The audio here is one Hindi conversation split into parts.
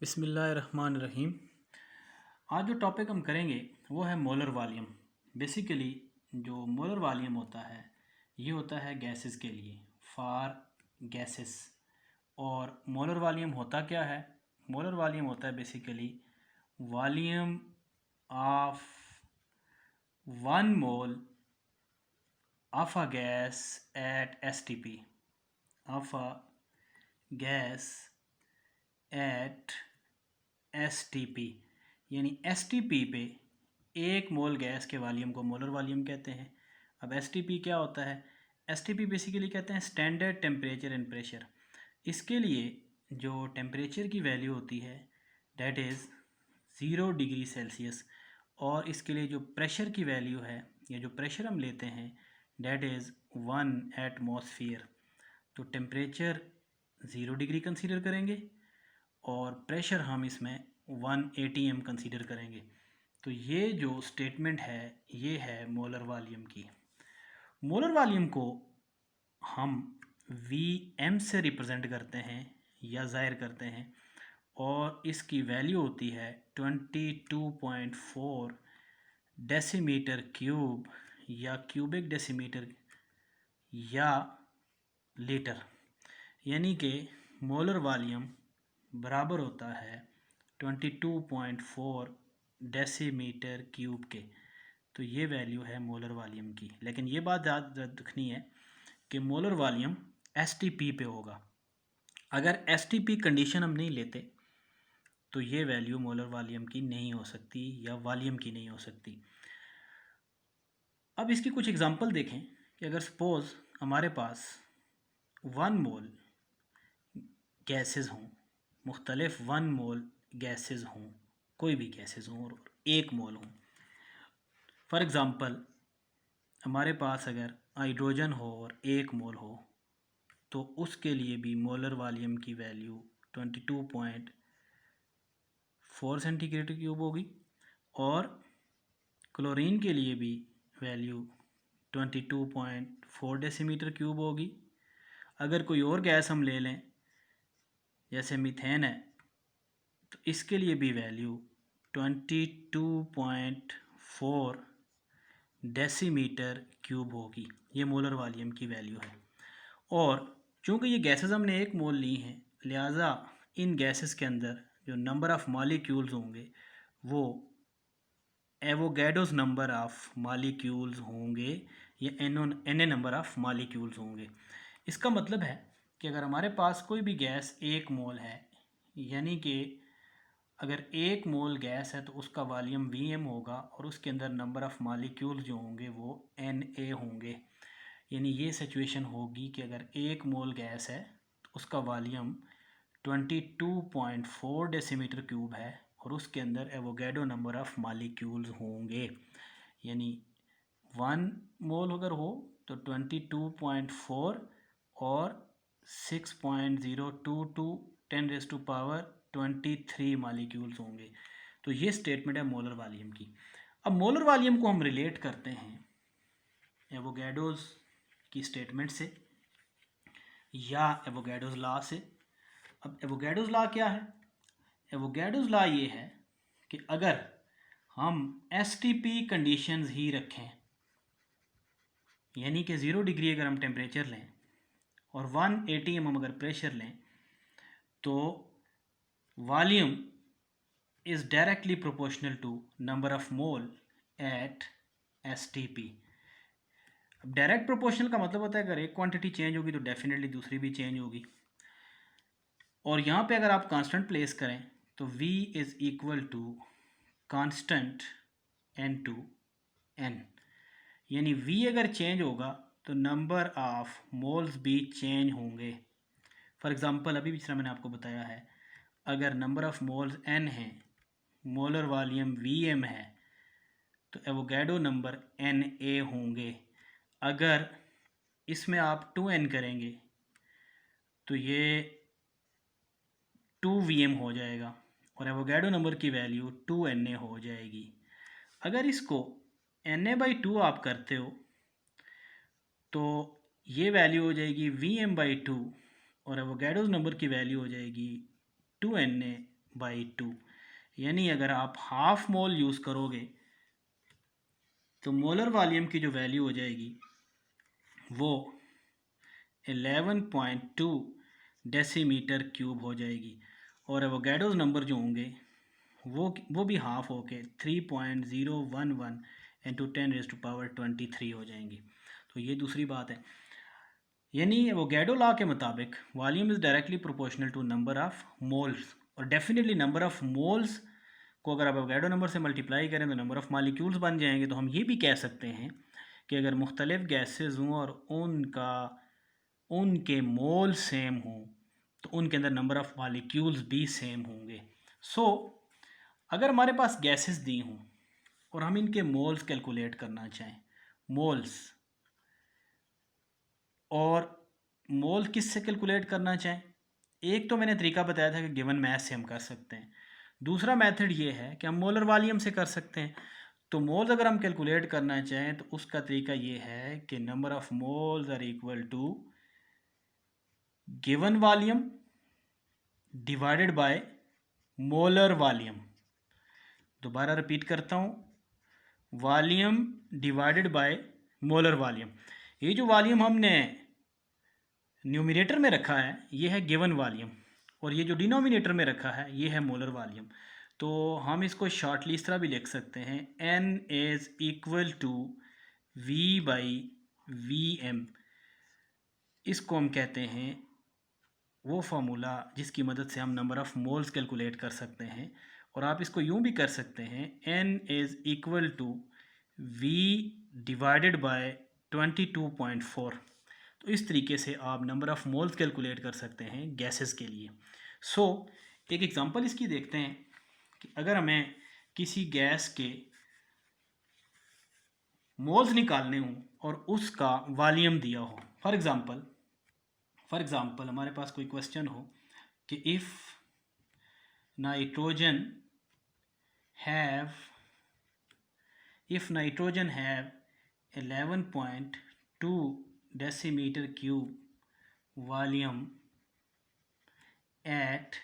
बिस्मिल्लाहिर्रहमानिर्रहीम। आज जो टॉपिक हम करेंगे वो है मोलर वॉल्यूम। बेसिकली जो मोलर वॉल्यूम होता है ये होता है गैसेस के लिए, फॉर गैसेस। और मोलर वॉल्यूम होता क्या है? मोलर वॉल्यूम होता है basically volume of 1 mole of a gas at STP, of a gas at STP. यानी एसटीपी पे 1 मोल गैस के वॉल्यूम को मोलर वॉल्यूम कहते हैं। अब एसटीपी क्या होता है? एसटीपी बेसिकली कहते हैं स्टैंडर्ड टेम्परेचर एंड प्रेशर। इसके लिए जो टेम्परेचर की वैल्यू होती है डेट इज़ 0 डिग्री सेल्सियस, और इसके लिए जो प्रेशर की वैल्यू है या जो प्रेशर हम लेते हैं डेट इज़ 1 एटमॉस्फेयर। तो टेम्परेचर 0 डिग्री कंसीडर करेंगे और प्रेशर हम इसमें 1 atm कंसीडर करेंगे। तो ये जो स्टेटमेंट है ये है मोलर वॉल्यूम की। मोलर वॉल्यूम को हम Vm से रिप्रेजेंट करते हैं या ज़ाहिर करते हैं, और इसकी वैल्यू होती है 22.4 डेसीमीटर क्यूब या क्यूबिक डेसीमीटर या लीटर। यानी कि मोलर वॉल्यूम बराबर होता है 22.4 डेसीमीटर क्यूब के। तो ये वैल्यू है मोलर वॉल्यूम की। लेकिन ये बात याद रखनी है कि मोलर वॉल्यूम एसटीपी पे होगा। अगर एसटीपी कंडीशन हम नहीं लेते तो ये वैल्यू मोलर वॉल्यूम की नहीं हो सकती या वॉल्यूम की नहीं हो सकती। अब इसकी कुछ एग्जांपल देखें कि अगर सपोज़ हमारे पास 1 मोल गैसेस हों, मुख्तलिफ 1 मोल गैसेस हों, कोई भी गैसेस हों और 1 मोल हों। फॉर एग्ज़ाम्पल हमारे पास अगर हाइड्रोजन हो और 1 मोल हो तो उसके लिए भी मोलर वॉल्यूम की वैल्यू 22.4 सेंटीग्रेड क्यूब होगी, और क्लोरीन के लिए भी वैल्यू 22.4 डेसीमीटर क्यूब होगी। अगर कोई और गैस हम ले लें जैसे मीथेन है तो इसके लिए भी वैल्यू 22.4 डेसीमीटर क्यूब होगी। ये मोलर वॉल्यूम की वैल्यू है। और चूँकि ये गैसेस हमने 1 मोल ली हैं, लिहाजा इन गैसेस के अंदर जो नंबर ऑफ़ मॉलिक्यूल्स होंगे वो एवोगैड्रोस नंबर ऑफ़ मॉलिक्यूल्स होंगे या एन नंबर ऑफ़ मॉलिक्यूल्स होंगे। इसका मतलब है कि अगर हमारे पास कोई भी गैस 1 मोल है, यानी कि अगर 1 मोल गैस है तो उसका वॉल्यूम Vm होगा और उसके अंदर नंबर ऑफ़ मॉलिक्यूल्स जो होंगे वो Na होंगे। यानी ये सिचुएशन होगी कि अगर 1 मोल गैस है तो उसका वॉल्यूम 22.4 डेसीमीटर क्यूब है और उसके अंदर एवोगैड्रो नंबर ऑफ़ मॉलिक्यूल्स होंगे। यानी 1 मोल अगर हो तो 22.4 और 6.022 10⁻23 मॉलिक्यूल्स होंगे। तो ये स्टेटमेंट है मोलर वॉल्यूम की। अब मोलर वॉल्यूम को हम रिलेट करते हैं एवोगैड्रोस की स्टेटमेंट से या एवोगैड्रोस लॉ से। अब एवोगैड्रोस लॉ क्या है? एवोगैड्रोस लॉ ये है कि अगर हम एसटीपी कंडीशंस ही रखें, यानी कि 0 डिग्री अगर हम टेम्परेचर लें और 1 atm हम अगर प्रेशर लें, तो volume is directly proportional to number of mole at STP. अब डायरेक्ट प्रोपोर्शनल का मतलब होता है अगर एक क्वांटिटी चेंज होगी तो डेफिनेटली दूसरी भी चेंज होगी। और यहाँ पे अगर आप कांस्टेंट प्लेस करें तो V is equal to constant N/N, यानी V अगर चेंज होगा तो नंबर ऑफ मोल्स भी चेंज होंगे। फॉर एग्ज़ाम्पल अभी पिछला मैंने आपको बताया है, अगर नंबर ऑफ़ मोल्स N हैं, मोलर वॉल्यूम Vm है, तो एवोगैड्रो नंबर Na होंगे। अगर इसमें आप 2N करेंगे तो ये 2Vm हो जाएगा और एवोगैड्रो नंबर की वैल्यू 2Na हो जाएगी। अगर इसको Na/2 आप करते हो तो ये वैल्यू हो जाएगी Vm/2 और एवोगैड्रो नंबर की वैल्यू हो जाएगी 2Na बाई 2, यानी अगर आप हाफ मोल यूज़ करोगे तो मोलर वॉल्यूम की जो वैल्यू हो जाएगी वो 11.2 डेसीमीटर क्यूब हो जाएगी, और एवोगैड्रोस नंबर जो होंगे वो भी हाफ होके 3.011 इंटू 10⁻23 हो जाएंगी। तो ये दूसरी बात है, यानी एवोगैड्रो लॉ के मुताबिक volume is directly proportional to number of moles, और डेफिनेटली नंबर ऑफ मोल्स को अगर आप एवोगैड्रो नंबर से मल्टीप्लाई करें तो नंबर ऑफ मालिक्यूल्स बन जाएंगे। तो हम ये भी कह सकते हैं कि अगर मुख्तलिफ गैसेज हों और उनके मोल सेम हों तो उनके अंदर नंबर ऑफ मालिक्यूल्स भी सेम होंगे। सो अगर हमारे पास गैसेस दी हों और हम इनके मोल्स कैलकुलेट करना चाहें, मोल्स, और मोल किस से कैलकुलेट करना चाहें, एक तो मैंने तरीका बताया था कि गिवन मैथ से हम कर सकते हैं, दूसरा मेथड ये है कि हम मोलर वॉल्यूम से कर सकते हैं। तो मोल्स अगर हम कैलकुलेट करना चाहें तो उसका तरीका ये है कि number of moles are equal to given volume divided by molar volume. दोबारा रिपीट करता हूँ, volume divided by molar volume. ये जो वॉल्यूम हमने न्यूमरेटर में रखा है ये है गिवन वॉल्यूम, और ये जो डिनोमिनेटर में रखा है ये है मोलर वॉल्यूम। तो हम इसको शॉर्टली इस तरह भी लिख सकते हैं, N is equal to V by VM। इसको हम कहते हैं वो फार्मूला जिसकी मदद से हम नंबर ऑफ़ मोल्स कैलकुलेट कर सकते हैं, और आप इसको यूँ भी कर सकते हैं, N is equal to V divided by 22.4। तो इस तरीके से आप नंबर ऑफ़ मोल्स कैलकुलेट कर सकते हैं गैसेस के लिए। सो एक एग्जांपल इसकी देखते हैं कि अगर हमें किसी गैस के मोल्स निकालने हों और उसका वॉल्यूम दिया हो, फॉर एग्ज़ाम्पल हमारे पास कोई क्वेश्चन हो कि if nitrogen have 11.2 decimetre cube volume at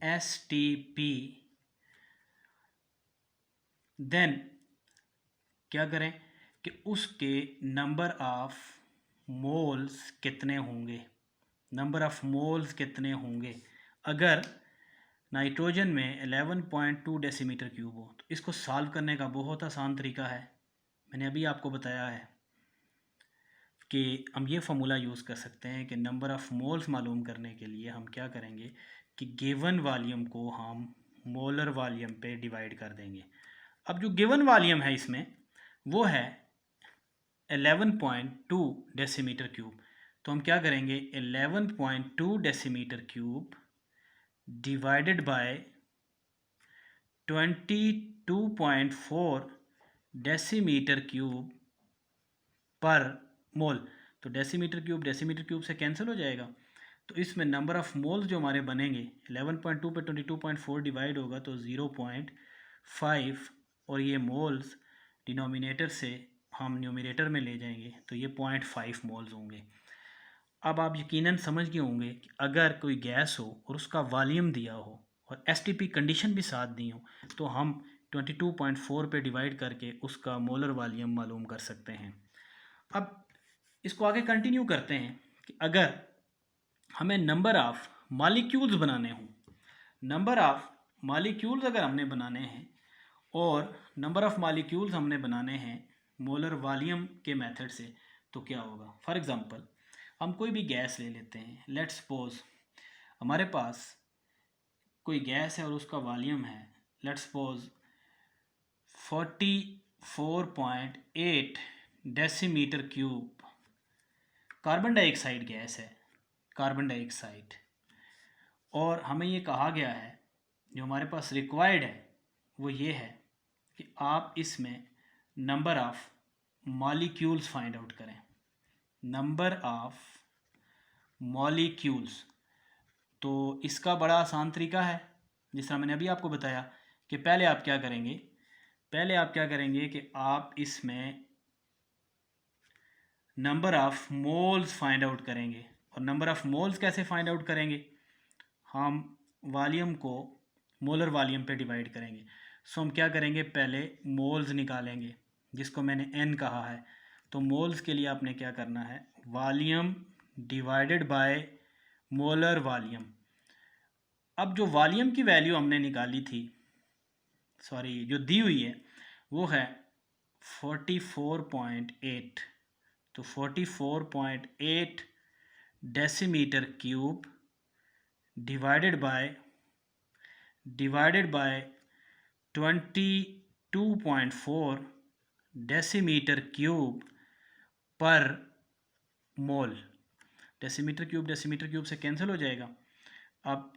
STP, then क्या करें कि उसके नंबर ऑफ मोल्स कितने होंगे, नंबर ऑफ मोल्स कितने होंगे अगर नाइट्रोजन में 11.2 डेसीमीटर क्यूब हो। तो इसको सॉल्व करने का बहुत आसान तरीका है, मैंने अभी आपको बताया है कि हम ये फार्मूला यूज़ कर सकते हैं कि नंबर ऑफ़ मोल्स मालूम करने के लिए हम क्या करेंगे कि गिवन वॉल्यूम को हम मोलर वॉल्यूम पे डिवाइड कर देंगे। अब जो गिवन वॉल्यूम है इसमें वो है 11.2 डेसीमीटर क्यूब, तो हम क्या करेंगे 11.2 decimetre cube divided by 22.4 decimetre cube पर मोल। तो डेसीमीटर क्यूब से कैंसिल हो जाएगा, तो इसमें नंबर ऑफ़ मोल्स जो हमारे बनेंगे 11.2 पे 22.4 डिवाइड होगा तो 0.5, और ये मोल्स डिनोमिनेटर से हम न्यूमरेटर में ले जाएंगे तो ये 0.5 मोल्स होंगे। अब आप यकीनन समझ गए होंगे कि अगर कोई गैस हो और उसका वॉल्यूम दिया हो और STP कंडीशन भी साथ दी हो तो हम 22.4 पे डिवाइड करके उसका मोलर वॉल्यूम मालूम कर सकते हैं। अब इसको आगे कंटिन्यू करते हैं कि अगर हमें नंबर ऑफ़ मॉलिक्यूल्स बनाने हों, नंबर ऑफ़ मॉलिक्यूल्स अगर हमने बनाने हैं और नंबर ऑफ़ मॉलिक्यूल्स हमने बनाने हैं मोलर वॉल्यूम के मेथड से, तो क्या होगा। फॉर एग्ज़ाम्पल हम कोई भी गैस ले लेते हैं, लेट्स सपोज हमारे पास कोई गैस है और उसका वॉल्यूम है let's suppose 44.8 decimetre cube. Carbon dioxide gas है, कार्बन डाइऑक्साइड, और हमें ये कहा गया है जो हमारे पास रिक्वायर्ड है वो ये है कि आप इसमें number of molecules find out करें, नंबर ऑफ़ मॉलिक्यूल्स। तो इसका बड़ा आसान तरीका है, जिस तरह मैंने अभी आपको बताया कि पहले आप क्या करेंगे कि आप इसमें number of moles find out करेंगे। और नंबर ऑफ़ मोल्स कैसे फाइंड आउट करेंगे, हम वॉल्यूम को मोलर वॉल्यूम पे डिवाइड करेंगे। सो हम क्या करेंगे, पहले मोल्स निकालेंगे जिसको मैंने n कहा है। तो मोल्स के लिए आपने क्या करना है, volume divided by molar volume. अब जो वॉल्यूम की वैल्यू हमने निकाली थी, सॉरी जो दी हुई है वो है 44.8। तो 44.8 decimetre cube divided by 22.4 decimetre cube पर मोल। डेसीमीटर क्यूब से कैंसिल हो जाएगा। अब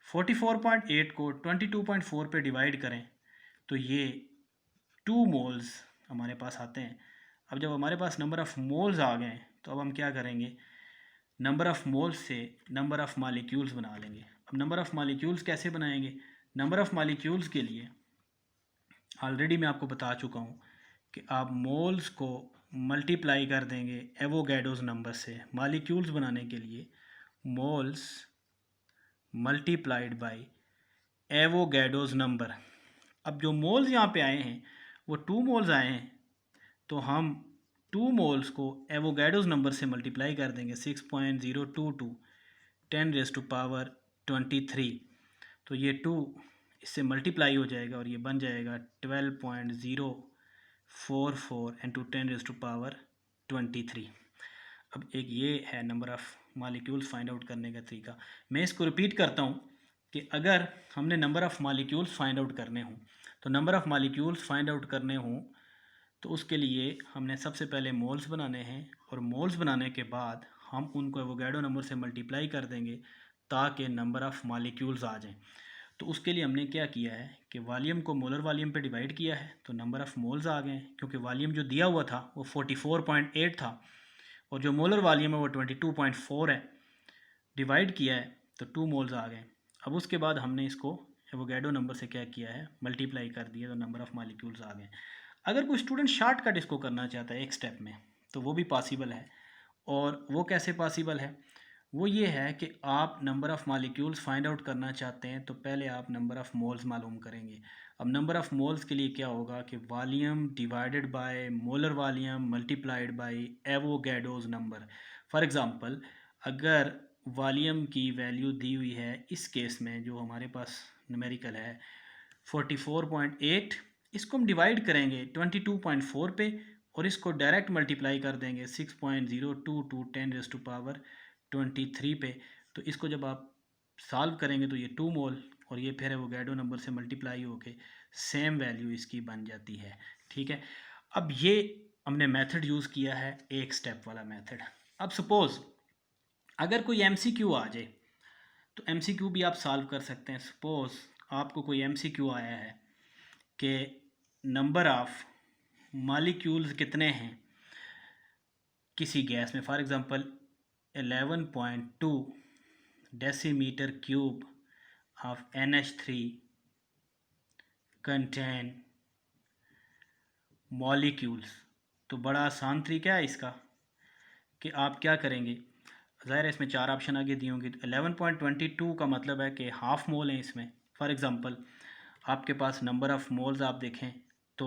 44.8 को 22.4 पे डिवाइड करें तो ये 2 मोल्स हमारे पास आते हैं। अब जब हमारे पास नंबर ऑफ़ मोल्स आ गए तो अब हम क्या करेंगे, नंबर ऑफ़ मोल्स से नंबर ऑफ़ मॉलिक्यूल्स बना लेंगे। अब नंबर ऑफ़ मॉलिक्यूल्स कैसे बनाएंगे, नंबर ऑफ़ मॉलिक्यूल्स के लिए ऑलरेडी मैं आपको बता चुका हूँ कि आप मोल्स को मल्टीप्लाई कर देंगे एवोगैड्रोस नंबर से। मॉलिक्यूल्स बनाने के लिए moles multiplied by Avogadro's number. अब जो मोल्स यहाँ पे आए हैं वो 2 मोल्स आए हैं, तो हम 2 मोल्स को एवोगैड्रोस नंबर से मल्टीप्लाई कर देंगे 6.022 10⁻23। तो ये 2 इससे मल्टीप्लाई हो जाएगा और ये बन जाएगा 12.044 इंटू 10⁻23। अब एक ये है number of molecules find out करने का तरीका। मैं इसको रिपीट करता हूँ कि अगर हमने number of molecules find out करने हों, तो number of molecules find out करने हों तो उसके लिए हमने सबसे पहले मोल्स बनाने हैं, और मोल्स बनाने के बाद हम उनको एवोगैड्रो नंबर से मल्टीप्लाई कर देंगे ताकि नंबर ऑफ़ मॉलिक्यूल्स आ जाएं। तो उसके लिए हमने क्या किया है कि वॉल्यूम को मोलर वॉल्यूम पे डिवाइड किया है तो नंबर ऑफ़ मोल्स आ गए, क्योंकि वॉल्यूम जो दिया हुआ था वो 44.8 था और जो मोलर वॉल्यूम है वो 22.4 है। डिवाइड किया है तो 2 मोल्स आ गए। अब उसके बाद हमने इसको एवोगैड्रो नंबर से क्या किया है, मल्टीप्लाई कर दिया, तो नंबर ऑफ़ मॉलिक्यूल्स आ गए। अगर कोई स्टूडेंट शॉर्टकट इसको करना चाहता है एक स्टेप में तो वो भी पॉसिबल है। और वो कैसे पॉसिबल है, वो ये है कि आप number of molecules find out करना चाहते हैं तो पहले आप नंबर ऑफ़ मोल्स मालूम करेंगे। अब नंबर ऑफ़ मोल्स के लिए क्या होगा कि volume divided by molar volume multiplied by Avogadro's number. For example अगर वॉल्यूम की वैल्यू दी हुई है इस केस में जो हमारे पास न्यूमेरिकल है 44.8, इसको हम डिवाइड करेंगे 22.4 पे और इसको डायरेक्ट मल्टीप्लाई कर देंगे 6.022 10⁻23 पे। तो इसको जब आप सॉल्व करेंगे तो ये 2 मोल और ये फिर एवोगैड्रो नंबर से मल्टीप्लाई होके सेम वैल्यू इसकी बन जाती है। ठीक है, अब ये हमने मेथड यूज़ किया है एक स्टेप वाला मेथड। अब सपोज़ अगर कोई MCQ आ जाए तो MCQ भी आप सॉल्व कर सकते हैं। सपोज़ आपको कोई MCQ आया है कि नंबर ऑफ़ मॉलिक्यूल्स कितने हैं किसी गैस में, for example 11.2 decimetre cube of NH3 contain molecules. तो बड़ा आसान तरीका है इसका कि आप क्या करेंगे, ज़ाहिर है इसमें 4 ऑप्शन आगे दिए होंगे। तो 11.22 का मतलब है कि हाफ़ मोल है इसमें। फॉर एग्ज़ाम्पल आपके पास नंबर ऑफ़ मोल्स आप देखें तो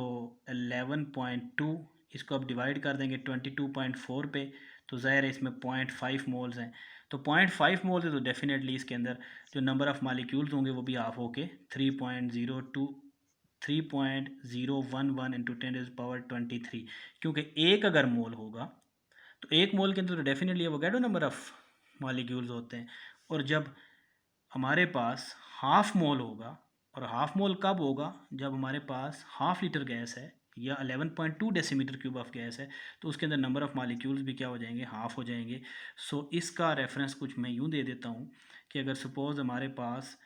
11.2 इसको आप डिवाइड कर देंगे 22.4 पे, तो ज़ाहिर है इसमें 0.5 मोल्स हैं। तो 0.5 मोल्स है तो डेफिनेटली इसके अंदर जो नंबर ऑफ़ मॉलिक्यूल्स होंगे वो भी हाफ होके 3.11 इंटू 10⁻23। क्योंकि एक अगर मोल होगा तो एक मोल के अंदर तो definitely Avogadro number of molecules होते हैं। और जब हमारे पास हाफ मोल होगा, और हाफ मोल कब होगा, जब हमारे पास हाफ लीटर गैस है या 11.2 डेसीमीटर क्यूब ऑफ गैस है, तो उसके अंदर नंबर ऑफ़ मॉलिक्यूल्स भी क्या हो जाएंगे, हाफ हो जाएंगे। सो इसका रेफरेंस कुछ मैं यूँ दे देता हूँ कि अगर सपोज़ हमारे पास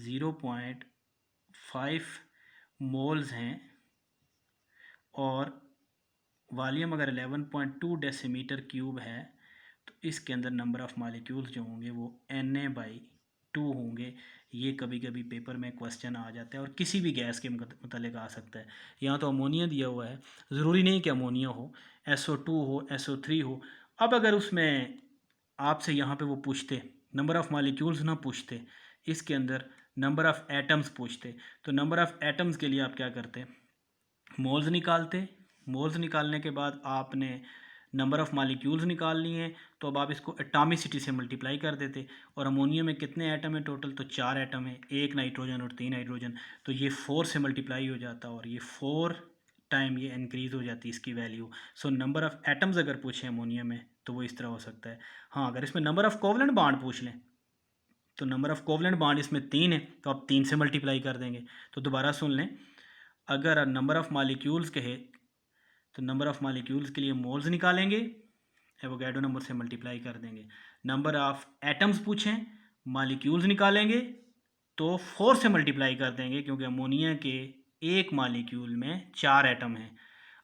0.5 मोल्स हैं और वॉल्यूम अगर 11.2 डेसीमीटर क्यूब है तो इसके अंदर नंबर ऑफ़ मॉलिक्यूल्स जो होंगे वो Na/2 होंगे। ये कभी कभी पेपर में क्वेश्चन आ जाता है और किसी भी गैस के मतलब आ सकता है। यहाँ तो अमोनिया दिया हुआ है, ज़रूरी नहीं कि अमोनिया हो, SO2 हो, SO3 हो। अब अगर उसमें आपसे यहाँ पे वो पूछते नंबर ऑफ़ मॉलिक्यूल्स ना पूछते, इसके अंदर नंबर ऑफ़ एटम्स पूछते तो नंबर ऑफ़ एटम्स के लिए आप क्या करते, मोल्स निकालते। मोल्स निकालने के बाद आपने नंबर ऑफ़ मालिक्यूल्स निकाल लिए हैं, तो अब आप इसको एटॉमिसिटी से मल्टीप्लाई कर देते। और अमोनिया में कितने एटम है टोटल, तो 4 एटम है, 1 नाइट्रोजन और 3 हाइड्रोजन, तो ये 4 से मल्टीप्लाई हो जाता और ये 4 टाइम ये इंक्रीज़ हो जाती इसकी value. So number of atoms अगर पूछें अमोनिया में तो वो इस तरह हो सकता है। हाँ, अगर इसमें नंबर ऑफ़ कोवलेंट बॉन्ड पूछ लें तो नंबर ऑफ़ कोवलेंट बॉन्ड इसमें 3 है, तो आप 3 से मल्टीप्लाई कर देंगे। तो दोबारा सुन लें, अगर नंबर ऑफ़ मालिक्यूल्स कहे तो नंबर ऑफ़ मालिक्यूल्स के लिए मोल्स निकालेंगे, एवोगैड्रो नंबर से मल्टीप्लाई कर देंगे। नंबर ऑफ़ एटम्स पूछें, मालिक्यूल्स निकालेंगे तो 4 से मल्टीप्लाई कर देंगे, क्योंकि अमोनिया के एक मालिक्यूल में 4 एटम हैं।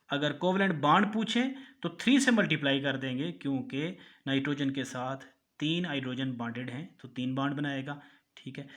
अगर कोवलेंट बॉन्ड पूछें तो 3 से मल्टीप्लाई कर देंगे, क्योंकि नाइट्रोजन के साथ 3 हाइड्रोजन बॉन्डेड हैं, तो 3 बॉन्ड बनाएगा। ठीक है,